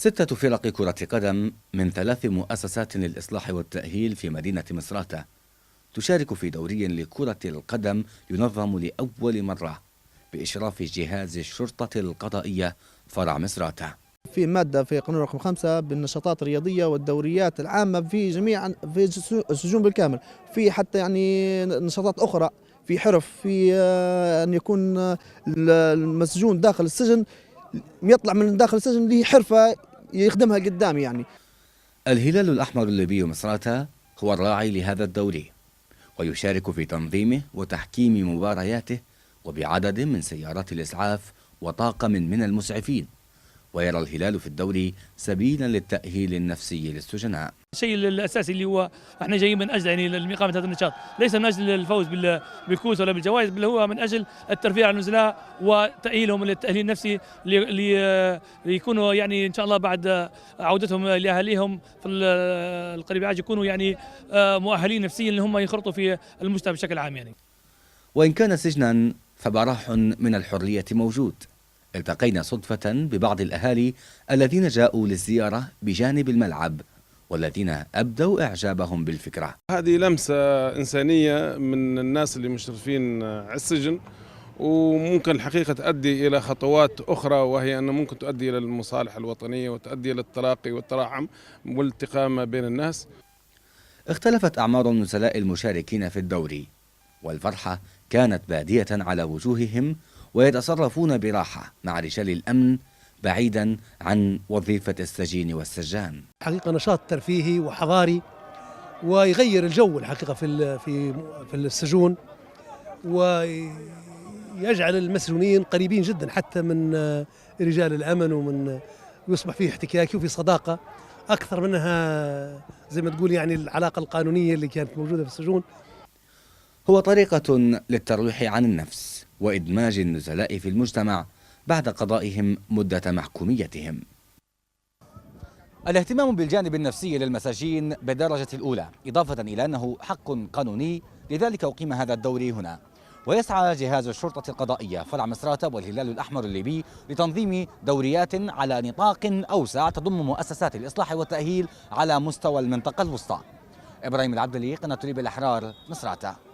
6 فرق كرة قدم من 3 مؤسسات للإصلاح والتأهيل في مدينة مصراتة تشارك في دوري لكرة القدم ينظم لأول مرة بإشراف جهاز الشرطة القضائية فرع مصراتة. في مادة في قانون رقم 5 بالنشاطات الرياضية والدوريات العامة في جميع في السجون بالكامل، في حتى يعني نشاطات أخرى، في حرف، في أن يكون المسجون داخل السجن يطلع من داخل السجن له حرفة يخدمها قدام يعني. الهلال الأحمر الليبي مصراتة هو الراعي لهذا الدوري، ويشارك في تنظيمه وتحكيم مبارياته وبعدد من سيارات الإسعاف وطاقم من المسعفين، ويرى الهلال في الدوري سبيلا للتأهيل النفسي للسجناء. الشيء الاساسي اللي هو احنا جايين من اجل يعني اقامه هذا النشاط، ليس من اجل الفوز بالكؤوس ولا بالجوائز، بل هو من اجل الترفيه عن النزلاء وتاهيلهم للتاهيل النفسي ليكونوا يعني ان شاء الله بعد عودتهم لاهاليهم في القريب العاجل يكونوا يعني مؤهلين نفسيا ان هم ينخرطوا في المجتمع بشكل عام يعني. وان كان سجنا فبراح من الحريه موجود. التقينا صدفة ببعض الأهالي الذين جاءوا للزيارة بجانب الملعب والذين أبدوا إعجابهم بالفكرة. هذه لمسة إنسانية من الناس اللي مشرفين على السجن، وممكن الحقيقة تؤدي إلى خطوات أخرى، وهي أنه ممكن تؤدي إلى المصالح الوطنية وتؤدي إلى التلاقي والتراحم والالتقاء بين الناس. اختلفت أعمار النزلاء المشاركين في الدوري، والفرحة كانت بادية على وجوههم ويتصرفون براحة مع رجال الأمن بعيدا عن وظيفة السجين والسجان. حقيقة نشاط ترفيهي وحضاري ويغير الجو الحقيقة في السجون، ويجعل المسجونين قريبين جدا حتى من رجال الأمن، ويصبح فيه احتكاكي وفي صداقة أكثر منها زي ما تقول يعني العلاقة القانونية اللي كانت موجودة في السجون. هو طريقة للترويح عن النفس وإدماج النزلاء في المجتمع بعد قضائهم مدة محكوميتهم. الاهتمام بالجانب النفسي للمساجين بالدرجة الأولى، إضافة إلى أنه حق قانوني، لذلك أقيم هذا الدوري هنا. ويسعى جهاز الشرطة القضائية فرع مصراتة والهلال الأحمر الليبي لتنظيم دوريات على نطاق أوسع تضم مؤسسات الإصلاح والتأهيل على مستوى المنطقة الوسطى. إبراهيم العبدلي، قناة ليبيا الأحرار، مصراتة.